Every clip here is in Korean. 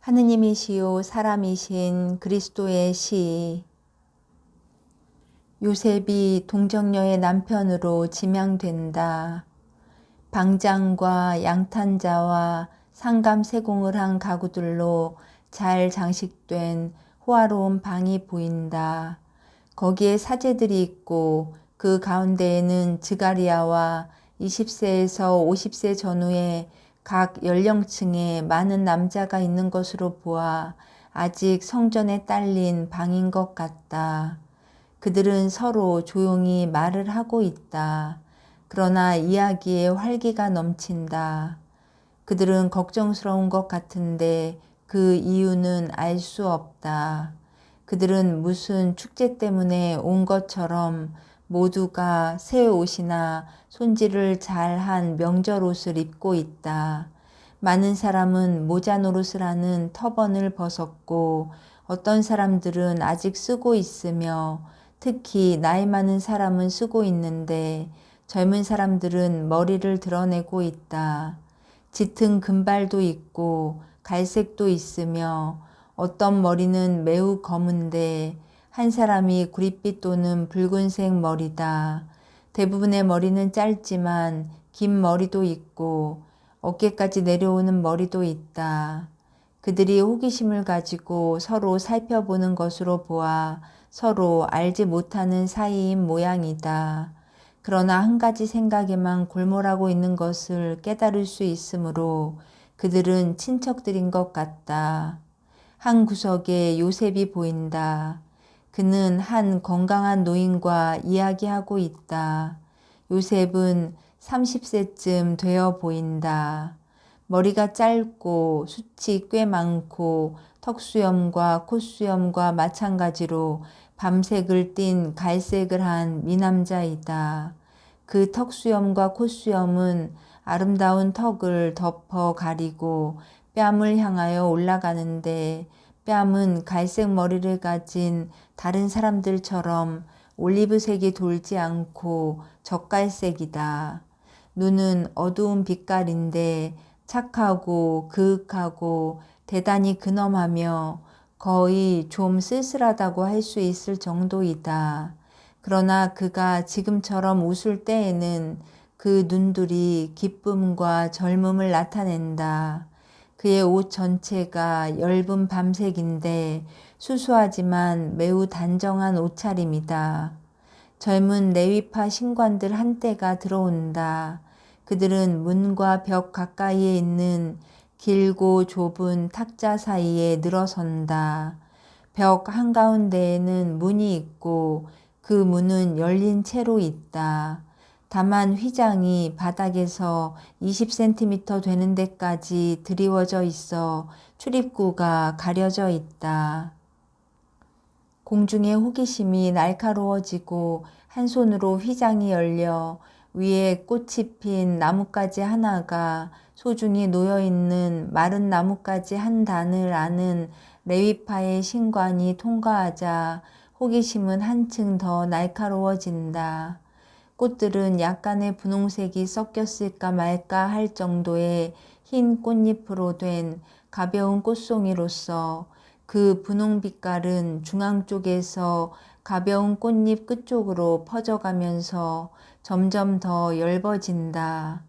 하느님이시요 사람이신 그리스도의 시. 요셉이 동정녀의 남편으로 지명된다. 방장과 양탄자와 상감세공을 한 가구들로 잘 장식된 호화로운 방이 보인다. 거기에 사제들이 있고 그 가운데에는 드가리아와 20세에서 50세 전후의 각 연령층에 많은 남자가 있는 것으로 보아 아직 성전에 딸린 방인 것 같다. 그들은 서로 조용히 말을 하고 있다. 그러나 이야기에 활기가 넘친다. 그들은 걱정스러운 것 같은데 그 이유는 알 수 없다. 그들은 무슨 축제 때문에 온 것처럼 모두가 새 옷이나 손질을 잘한 명절 옷을 입고 있다. 많은 사람은 모자 노릇을 하는 터번을 벗었고 어떤 사람들은 아직 쓰고 있으며 특히 나이 많은 사람은 쓰고 있는데 젊은 사람들은 머리를 드러내고 있다. 짙은 금발도 있고 갈색도 있으며 어떤 머리는 매우 검은데 한 사람이 구릿빛 또는 붉은색 머리다. 대부분의 머리는 짧지만 긴 머리도 있고 어깨까지 내려오는 머리도 있다. 그들이 호기심을 가지고 서로 살펴보는 것으로 보아 서로 알지 못하는 사이인 모양이다. 그러나 한 가지 생각에만 골몰하고 있는 것을 깨달을 수 있으므로 그들은 친척들인 것 같다. 한 구석에 요셉이 보인다. 그는 한 건강한 노인과 이야기하고 있다. 요셉은 30세쯤 되어 보인다. 머리가 짧고 숱이 꽤 많고 턱수염과 콧수염과 마찬가지로 밤색을 띤 갈색을 한 미남자이다. 그 턱수염과 콧수염은 아름다운 턱을 덮어 가리고 뺨을 향하여 올라가는데 뺨은 갈색 머리를 가진 다른 사람들처럼 올리브색이 돌지 않고 젓갈색이다. 눈은 어두운 빛깔인데 착하고 그윽하고 대단히 근엄하며 거의 좀 쓸쓸하다고 할 수 있을 정도이다. 그러나 그가 지금처럼 웃을 때에는 그 눈들이 기쁨과 젊음을 나타낸다. 그의 옷 전체가 엷은 밤색인데 수수하지만 매우 단정한 옷차림이다. 젊은 레위파 신관들 한때가 들어온다. 그들은 문과 벽 가까이에 있는 길고 좁은 탁자 사이에 늘어선다. 벽 한가운데에는 문이 있고 그 문은 열린 채로 있다. 다만 휘장이 바닥에서 20cm 되는 데까지 드리워져 있어 출입구가 가려져 있다. 공중의 호기심이 날카로워지고 한 손으로 휘장이 열려 위에 꽃이 핀 나뭇가지 하나가 소중히 놓여있는 마른 나뭇가지 한 단을 아는 레위파의 신관이 통과하자 호기심은 한층 더 날카로워진다. 꽃들은 약간의 분홍색이 섞였을까 말까 할 정도의 흰 꽃잎으로 된 가벼운 꽃송이로서 그 분홍 빛깔은 중앙 쪽에서 가벼운 꽃잎 끝쪽으로 퍼져가면서 점점 더 엷어진다.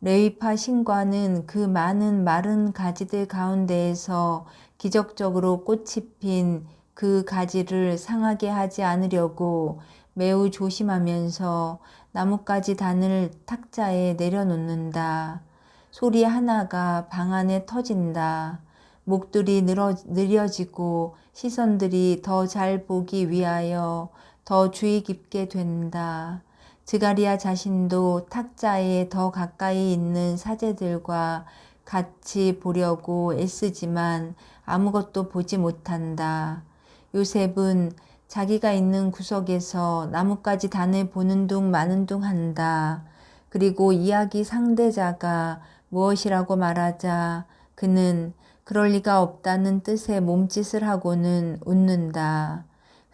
레위파 신관은 그 많은 마른 가지들 가운데에서 기적적으로 꽃이 핀 그 가지를 상하게 하지 않으려고 매우 조심하면서 나뭇가지 단을 탁자에 내려놓는다. 소리 하나가 방 안에 터진다. 목들이 느려지고 시선들이 더 잘 보기 위하여 더 주의 깊게 된다. 드가리아 자신도 탁자에 더 가까이 있는 사제들과 같이 보려고 애쓰지만 아무것도 보지 못한다. 요셉은 자기가 있는 구석에서 나뭇가지 단을 보는 둥 마는 둥 한다. 그리고 이야기 상대자가 무엇이라고 말하자 그는 그럴 리가 없다는 뜻의 몸짓을 하고는 웃는다.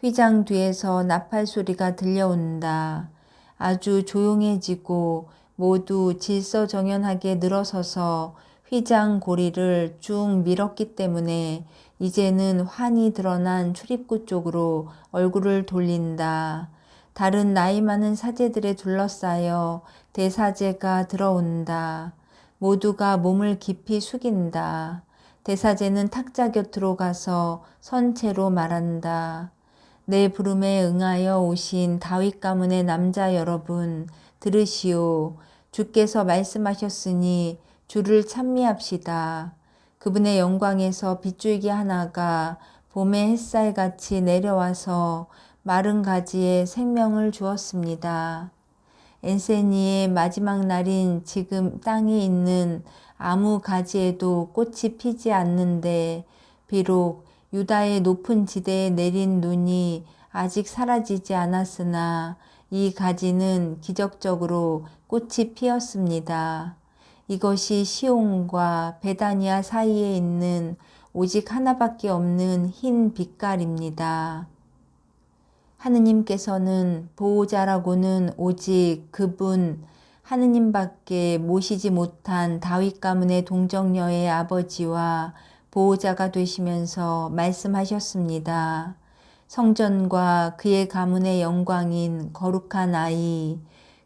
휘장 뒤에서 나팔 소리가 들려온다. 아주 조용해지고 모두 질서정연하게 늘어서서 휘장 고리를 쭉 밀었기 때문에 이제는 환히 드러난 출입구 쪽으로 얼굴을 돌린다. 다른 나이 많은 사제들에 둘러싸여 대사제가 들어온다. 모두가 몸을 깊이 숙인다. 대사제는 탁자 곁으로 가서 선체로 말한다. 내 부름에 응하여 오신 다윗 가문의 남자 여러분, 들으시오. 주께서 말씀하셨으니 주를 찬미합시다. 그분의 영광에서 빗줄기 하나가 봄의 햇살같이 내려와서 마른 가지에 생명을 주었습니다. 엔세니의 마지막 날인 지금 땅에 있는 아무 가지에도 꽃이 피지 않는데 비록 유다의 높은 지대에 내린 눈이 아직 사라지지 않았으나 이 가지는 기적적으로 꽃이 피었습니다. 이것이 시온과 베다니아 사이에 있는 오직 하나밖에 없는 흰 빛깔입니다. 하느님께서는 보호자라고는 오직 그분 하느님밖에 모시지 못한 다윗 가문의 동정녀의 아버지와 보호자가 되시면서 말씀하셨습니다. 성전과 그의 가문의 영광인 거룩한 아이,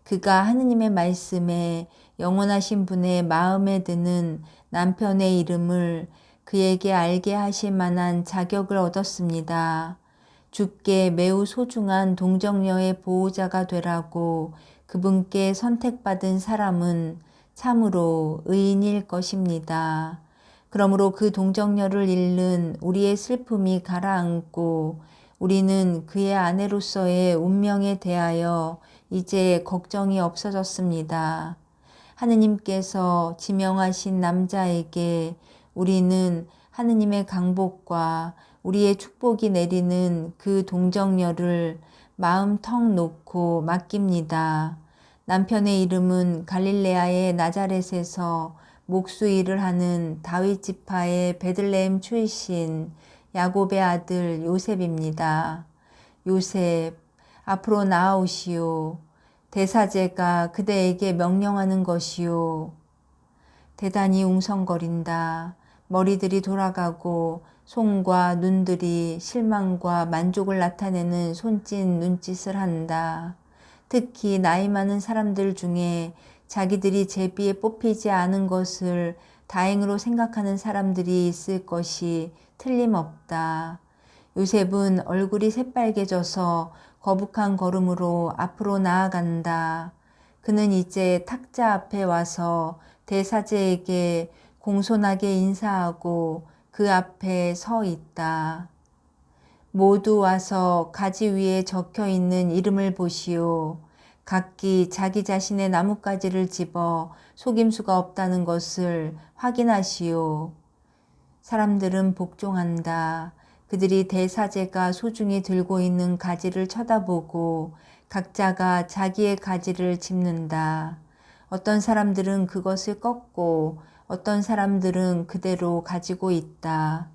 그가 하느님의 말씀에 영원하신 분의 마음에 드는 남편의 이름을 그에게 알게 하실 만한 자격을 얻었습니다. 주께 매우 소중한 동정녀의 보호자가 되라고 그분께 선택받은 사람은 참으로 의인일 것입니다. 그러므로 그 동정녀를 잃는 우리의 슬픔이 가라앉고 우리는 그의 아내로서의 운명에 대하여 이제 걱정이 없어졌습니다. 하느님께서 지명하신 남자에게 우리는 하느님의 강복과 우리의 축복이 내리는 그 동정녀를 마음 턱 놓고 맡깁니다. 남편의 이름은 갈릴레아의 나자렛에서 목수 일을 하는 다윗 지파의 베들레헴 출신 야곱의 아들 요셉입니다. 요셉, 앞으로 나아오시오. 대사제가 그대에게 명령하는 것이요. 대단히 웅성거린다. 머리들이 돌아가고 손과 눈들이 실망과 만족을 나타내는 손짓 눈짓을 한다. 특히 나이 많은 사람들 중에 자기들이 제비에 뽑히지 않은 것을 다행으로 생각하는 사람들이 있을 것이 틀림없다. 요셉은 얼굴이 새빨개져서 거북한 걸음으로 앞으로 나아간다. 그는 이제 탁자 앞에 와서 대사제에게 공손하게 인사하고 그 앞에 서 있다. 모두 와서 가지 위에 적혀 있는 이름을 보시오. 각기 자기 자신의 나뭇가지를 집어 속임수가 없다는 것을 확인하시오. 사람들은 복종한다. 그들이 대사제가 소중히 들고 있는 가지를 쳐다보고 각자가 자기의 가지를 짚는다. 어떤 사람들은 그것을 꺾고 어떤 사람들은 그대로 가지고 있다.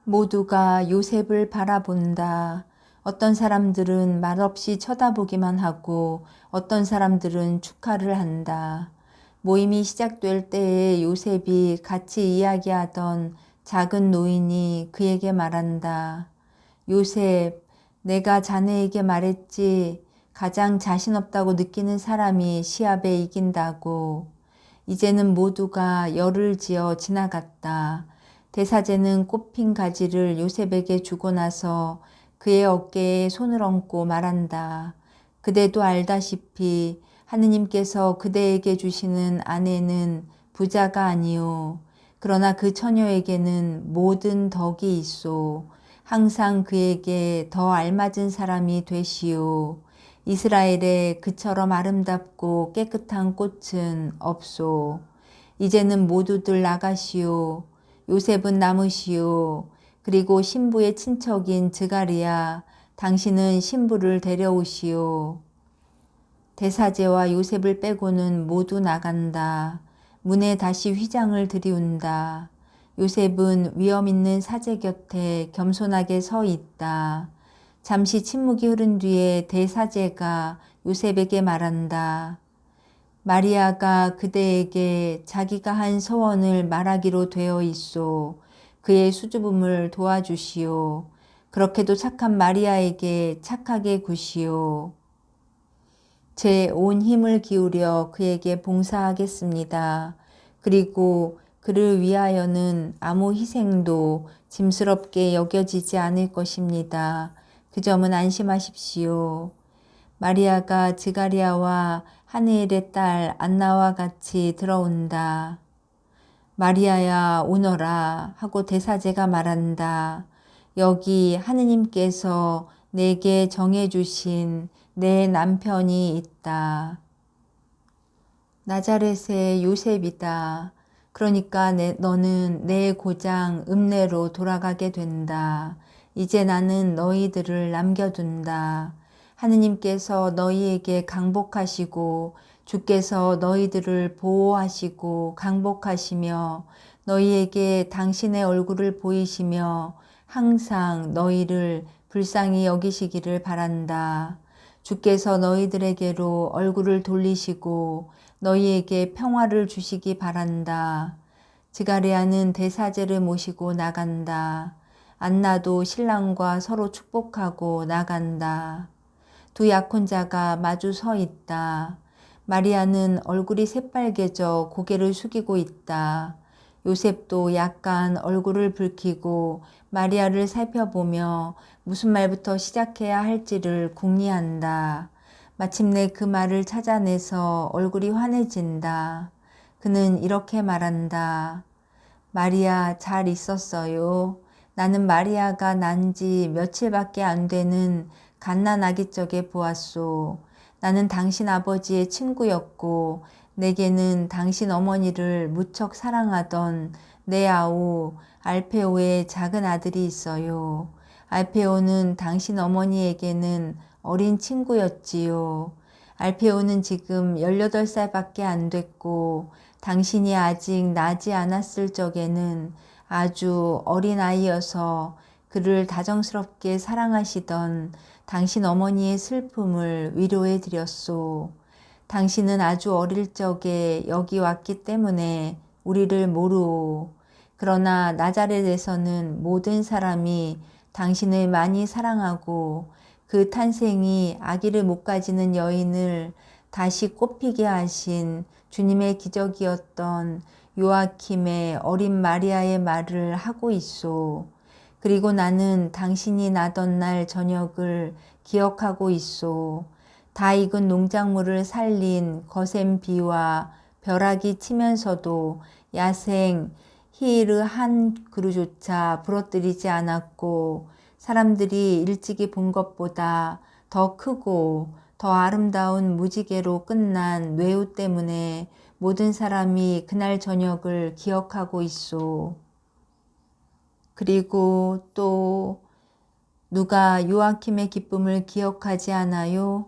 모두가 요셉을 바라본다. 어떤 사람들은 말없이 쳐다보기만 하고 어떤 사람들은 축하를 한다. 모임이 시작될 때에 요셉이 같이 이야기하던 작은 노인이 그에게 말한다. 요셉, 내가 자네에게 말했지. 가장 자신 없다고 느끼는 사람이 시합에 이긴다고. 이제는 모두가 열을 지어 지나갔다. 대사제는 꽃핀 가지를 요셉에게 주고 나서 그의 어깨에 손을 얹고 말한다. 그대도 알다시피 하느님께서 그대에게 주시는 아내는 부자가 아니요. 그러나 그 처녀에게는 모든 덕이 있소. 항상 그에게 더 알맞은 사람이 되시오. 이스라엘에 그처럼 아름답고 깨끗한 꽃은 없소. 이제는 모두들 나가시오. 요셉은 남으시오. 그리고 신부의 친척인 드가리야, 당신은 신부를 데려오시오. 대사제와 요셉을 빼고는 모두 나간다. 문에 다시 휘장을 들이운다. 요셉은 위엄 있는 사제 곁에 겸손하게 서 있다. 잠시 침묵이 흐른 뒤에 대사제가 요셉에게 말한다. 마리아가 그대에게 자기가 한 서원을 말하기로 되어 있소. 그의 수줍음을 도와주시오. 그렇게도 착한 마리아에게 착하게 구시오. 제 온 힘을 기울여 그에게 봉사하겠습니다. 그리고 그를 위하여는 아무 희생도 짐스럽게 여겨지지 않을 것입니다. 그 점은 안심하십시오. 마리아가 드가리아와 하느엘의 딸 안나와 같이 들어온다. 마리아야 오너라 하고 대사제가 말한다. 여기 하느님께서 내게 정해주신 내 남편이 있다. 나자렛의 요셉이다. 그러니까 너는 내 고장 읍내로 돌아가게 된다. 이제 나는 너희들을 남겨둔다. 하느님께서 너희에게 강복하시고 주께서 너희들을 보호하시고 강복하시며 너희에게 당신의 얼굴을 보이시며 항상 너희를 불쌍히 여기시기를 바란다. 주께서 너희들에게로 얼굴을 돌리시고 너희에게 평화를 주시기 바란다. 드가리아는 대사제를 모시고 나간다. 안나도 신랑과 서로 축복하고 나간다. 두 약혼자가 마주 서 있다. 마리아는 얼굴이 새빨개져 고개를 숙이고 있다. 요셉도 약간 얼굴을 붉히고 마리아를 살펴보며 무슨 말부터 시작해야 할지를 궁리한다. 마침내 그 말을 찾아내서 얼굴이 환해진다. 그는 이렇게 말한다. 마리아 잘 있었어요. 나는 마리아가 난 지 며칠밖에 안 되는 갓난아기 적에 보았소. 나는 당신 아버지의 친구였고 내게는 당신 어머니를 무척 사랑하던 내 아우 알페오의 작은 아들이 있어요. 알페오는 당신 어머니에게는 어린 친구였지요. 알페오는 지금 18살밖에 안 됐고 당신이 아직 나지 않았을 적에는 아주 어린 아이여서 그를 다정스럽게 사랑하시던 당신 어머니의 슬픔을 위로해 드렸소. 당신은 아주 어릴 적에 여기 왔기 때문에 우리를 모르오. 그러나 나자렛에서는 모든 사람이 당신을 많이 사랑하고 그 탄생이 아기를 못 가지는 여인을 다시 꽃피게 하신 주님의 기적이었던 요아킴의 어린 마리아의 말을 하고 있소. 그리고 나는 당신이 나던 날 저녁을 기억하고 있소. 다 익은 농작물을 살린 거센 비와 벼락이 치면서도 야생 히이르 한 그루조차 부러뜨리지 않았고 사람들이 일찍이 본 것보다 더 크고 더 아름다운 무지개로 끝난 뇌우 때문에 모든 사람이 그날 저녁을 기억하고 있소. 그리고 또 누가 요아킴의 기쁨을 기억하지 않아요?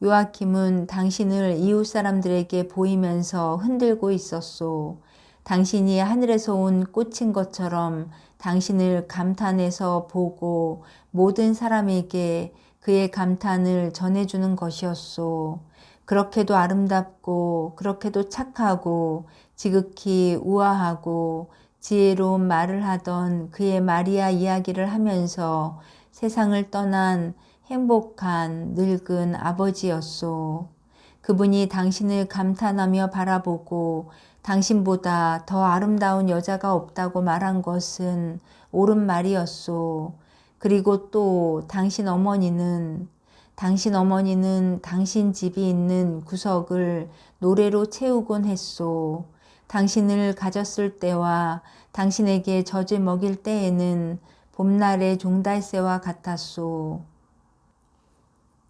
요아킴은 당신을 이웃 사람들에게 보이면서 흔들고 있었소. 당신이 하늘에서 온 꽃인 것처럼 당신을 감탄해서 보고 모든 사람에게 그의 감탄을 전해주는 것이었소. 그렇게도 아름답고 그렇게도 착하고 지극히 우아하고 지혜로운 말을 하던 그의 마리아 이야기를 하면서 세상을 떠난 행복한 늙은 아버지였소. 그분이 당신을 감탄하며 바라보고 당신보다 더 아름다운 여자가 없다고 말한 것은 옳은 말이었소. 그리고 또 당신 어머니는 당신 집이 있는 구석을 노래로 채우곤 했소. 당신을 가졌을 때와 당신에게 젖을 먹일 때에는 봄날의 종달새와 같았소.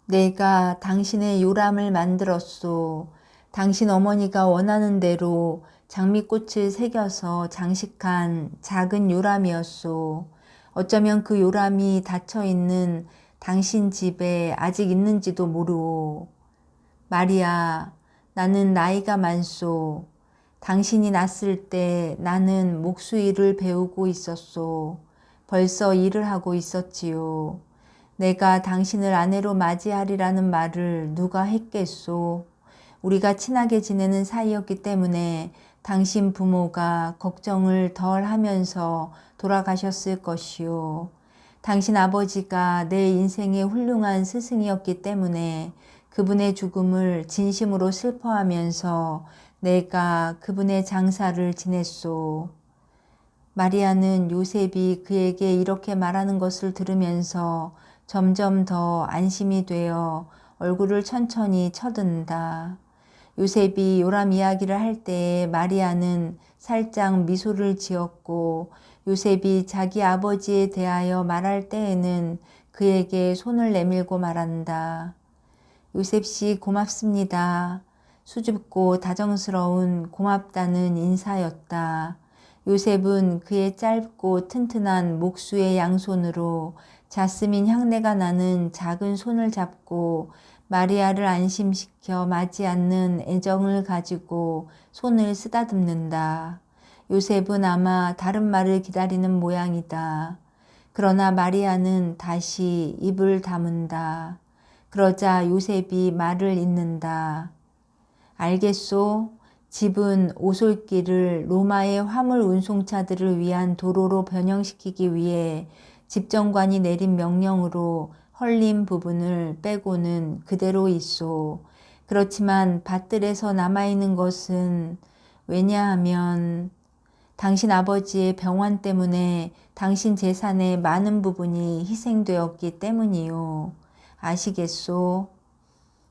내가 당신의 요람을 만들었소. 당신 어머니가 원하는 대로 장미꽃을 새겨서 장식한 작은 요람이었소. 어쩌면 그 요람이 닫혀있는 당신 집에 아직 있는지도 모르오. 마리아, 나는 나이가 많소. 당신이 났을 때 나는 목수일을 배우고 있었소. 벌써 일을 하고 있었지요. 내가 당신을 아내로 맞이하리라는 말을 누가 했겠소. 우리가 친하게 지내는 사이였기 때문에 당신 부모가 걱정을 덜 하면서 돌아가셨을 것이요. 당신 아버지가 내 인생의 훌륭한 스승이었기 때문에 그분의 죽음을 진심으로 슬퍼하면서 내가 그분의 장사를 지냈소. 마리아는 요셉이 그에게 이렇게 말하는 것을 들으면서 점점 더 안심이 되어 얼굴을 천천히 쳐든다. 요셉이 요람 이야기를 할 때에 마리아는 살짝 미소를 지었고 요셉이 자기 아버지에 대하여 말할 때에는 그에게 손을 내밀고 말한다. 요셉씨 고맙습니다. 수줍고 다정스러운 고맙다는 인사였다. 요셉은 그의 짧고 튼튼한 목수의 양손으로 자스민 향내가 나는 작은 손을 잡고 마리아를 안심시켜 마지 않는 애정을 가지고 손을 쓰다듬는다. 요셉은 아마 다른 말을 기다리는 모양이다. 그러나 마리아는 다시 입을 다문다. 그러자 요셉이 말을 잇는다. 알겠소? 집은 오솔길을 로마의 화물 운송차들을 위한 도로로 변형시키기 위해 집정관이 내린 명령으로 헐린 부분을 빼고는 그대로 있소. 그렇지만 밭들에서 남아있는 것은 왜냐하면 당신 아버지의 병환 때문에 당신 재산의 많은 부분이 희생되었기 때문이요. 아시겠소?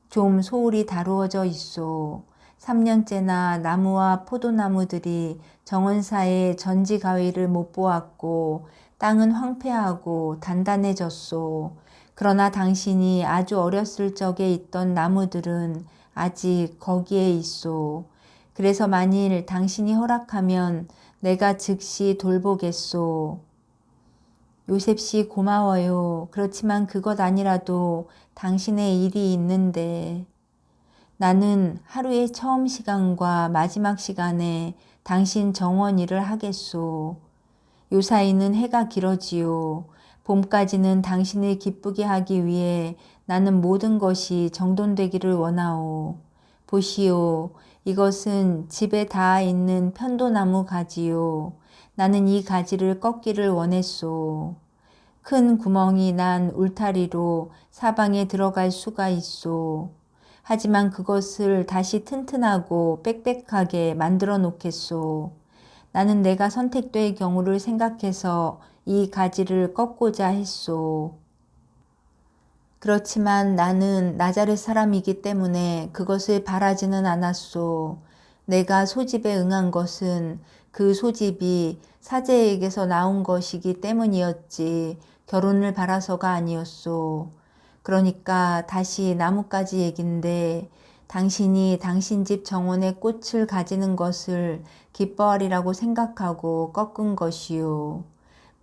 좀 소홀히 다루어져 있소. 3년째나 나무와 포도나무들이 정원사의 전지 가위를 못 보았고 땅은 황폐하고 단단해졌소. 그러나 당신이 아주 어렸을 적에 있던 나무들은 아직 거기에 있소. 그래서 만일 당신이 허락하면 내가 즉시 돌보겠소. 요셉씨 고마워요. 그렇지만 그것 아니라도 당신의 일이 있는데 나는 하루의 처음 시간과 마지막 시간에 당신 정원 일을 하겠소. 요사이는 해가 길어지요. 봄까지는 당신을 기쁘게 하기 위해 나는 모든 것이 정돈되기를 원하오. 보시오. 이것은 집에 닿아 있는 편도나무 가지요. 나는 이 가지를 꺾기를 원했소. 큰 구멍이 난 울타리로 사방에 들어갈 수가 있소. 하지만 그것을 다시 튼튼하고 빽빽하게 만들어 놓겠소. 나는 내가 선택될 경우를 생각해서 이 가지를 꺾고자 했소. 그렇지만 나는 나자렛 사람이기 때문에 그것을 바라지는 않았소. 내가 소집에 응한 것은 그 소집이 사제에게서 나온 것이기 때문이었지 결혼을 바라서가 아니었소. 그러니까 다시 나뭇가지 얘긴데 당신이 당신 집 정원의 꽃을 가지는 것을 기뻐하리라고 생각하고 꺾은 것이요.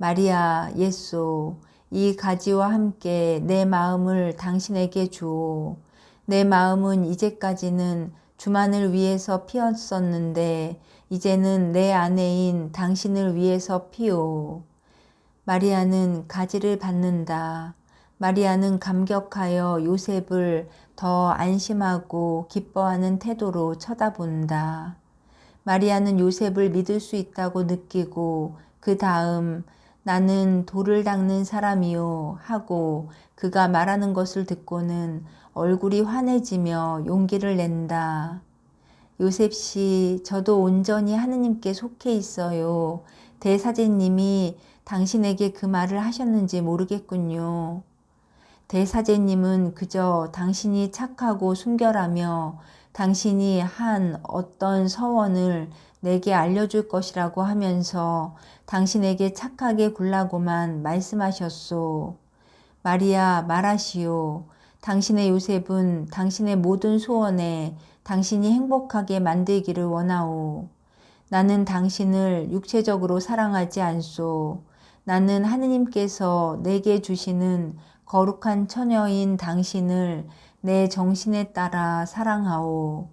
마리아 예소. 이 가지와 함께 내 마음을 당신에게 주오. 내 마음은 이제까지는 주만을 위해서 피었었는데 이제는 내 아내인 당신을 위해서 피오. 마리아는 가지를 받는다. 마리아는 감격하여 요셉을 더 안심하고 기뻐하는 태도로 쳐다본다. 마리아는 요셉을 믿을 수 있다고 느끼고 그 다음 나는 돌을 닦는 사람이요 하고 그가 말하는 것을 듣고는 얼굴이 환해지며 용기를 낸다. 요셉씨, 저도 온전히 하느님께 속해 있어요. 대사제님이 당신에게 그 말을 하셨는지 모르겠군요. 대사제님은 그저 당신이 착하고 순결하며 당신이 한 어떤 서원을 내게 알려줄 것이라고 하면서 당신에게 착하게 굴라고만 말씀하셨소. 마리아 말하시오. 당신의 요셉은 당신의 모든 소원에 당신이 행복하게 만들기를 원하오. 나는 당신을 육체적으로 사랑하지 않소. 나는 하느님께서 내게 주시는 거룩한 처녀인 당신을 내 정신에 따라 사랑하오.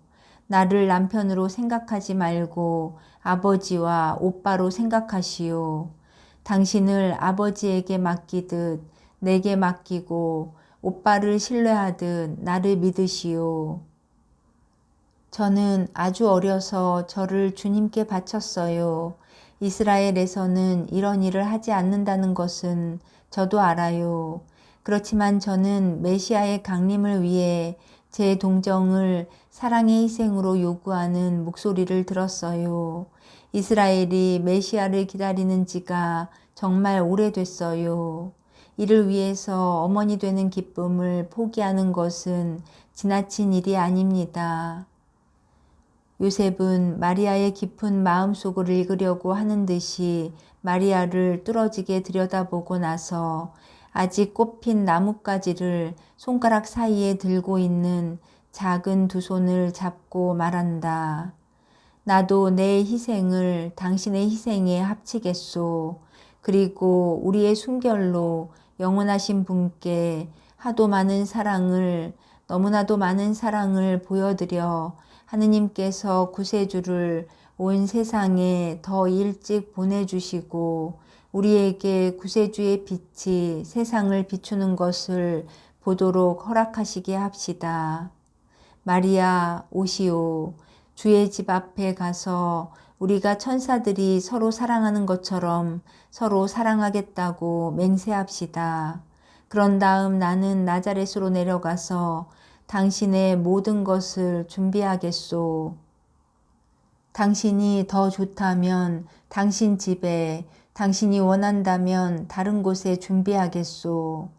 나를 남편으로 생각하지 말고 아버지와 오빠로 생각하시오. 당신을 아버지에게 맡기듯 내게 맡기고 오빠를 신뢰하듯 나를 믿으시오. 저는 아주 어려서 저를 주님께 바쳤어요. 이스라엘에서는 이런 일을 하지 않는다는 것은 저도 알아요. 그렇지만 저는 메시아의 강림을 위해 제 동정을 사랑의 희생으로 요구하는 목소리를 들었어요. 이스라엘이 메시아를 기다리는 지가 정말 오래됐어요. 이를 위해서 어머니 되는 기쁨을 포기하는 것은 지나친 일이 아닙니다. 요셉은 마리아의 깊은 마음속을 읽으려고 하는 듯이 마리아를 뚫어지게 들여다보고 나서 아직 꽃핀 나뭇가지를 손가락 사이에 들고 있는 작은 두 손을 잡고 말한다. 나도 내 희생을 당신의 희생에 합치겠소. 그리고 우리의 순결로 영원하신 분께 하도 많은 사랑을, 너무나도 많은 사랑을 보여드려 하느님께서 구세주를 온 세상에 더 일찍 보내주시고 우리에게 구세주의 빛이 세상을 비추는 것을 보도록 허락하시게 합시다. 마리아 오시오. 주의 집 앞에 가서 우리가 천사들이 서로 사랑하는 것처럼 서로 사랑하겠다고 맹세합시다. 그런 다음 나는 나자렛으로 내려가서 당신의 모든 것을 준비하겠소. 당신이 더 좋다면 당신 집에, 당신이 원한다면 다른 곳에 준비하겠소.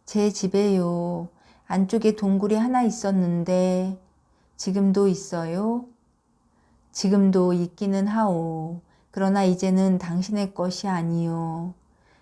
제 집에요. 안쪽에 동굴이 하나 있었는데 지금도 있어요? 지금도 있기는 하오. 그러나 이제는 당신의 것이 아니요.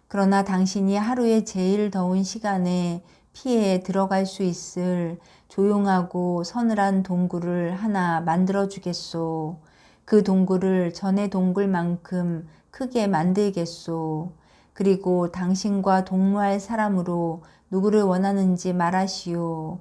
그러나 당신이 하루에 제일 더운 시간에 피해 들어갈 수 있을 조용하고 서늘한 동굴을 하나 만들어 주겠소. 그 동굴을 전의 동굴만큼 크게 만들겠소. 그리고 당신과 동무할 사람으로 누구를 원하는지 말하시오.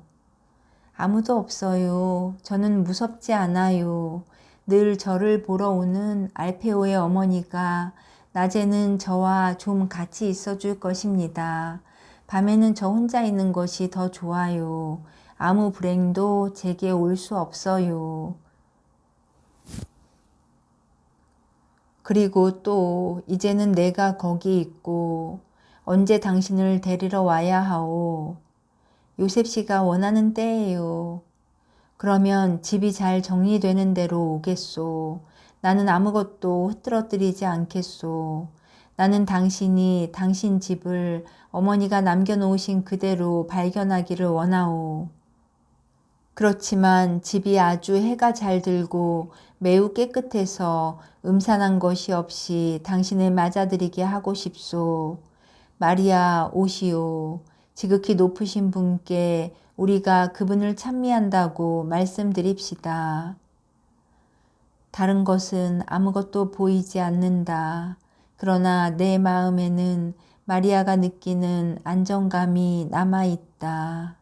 아무도 없어요. 저는 무섭지 않아요. 늘 저를 보러 오는 알페오의 어머니가 낮에는 저와 좀 같이 있어 줄 것입니다. 밤에는 저 혼자 있는 것이 더 좋아요. 아무 불행도 제게 올 수 없어요. 그리고 또 이제는 내가 거기 있고 언제 당신을 데리러 와야 하오. 요셉 씨가 원하는 때예요. 그러면 집이 잘 정리되는 대로 오겠소. 나는 아무것도 흐트러뜨리지 않겠소. 나는 당신이 당신 집을 어머니가 남겨놓으신 그대로 발견하기를 원하오. 그렇지만 집이 아주 해가 잘 들고 매우 깨끗해서 음산한 것이 없이 당신을 맞아들이게 하고 싶소. 마리아 오시오. 지극히 높으신 분께 우리가 그분을 찬미한다고 말씀드립시다. 다른 것은 아무것도 보이지 않는다. 그러나 내 마음에는 마리아가 느끼는 안정감이 남아있다.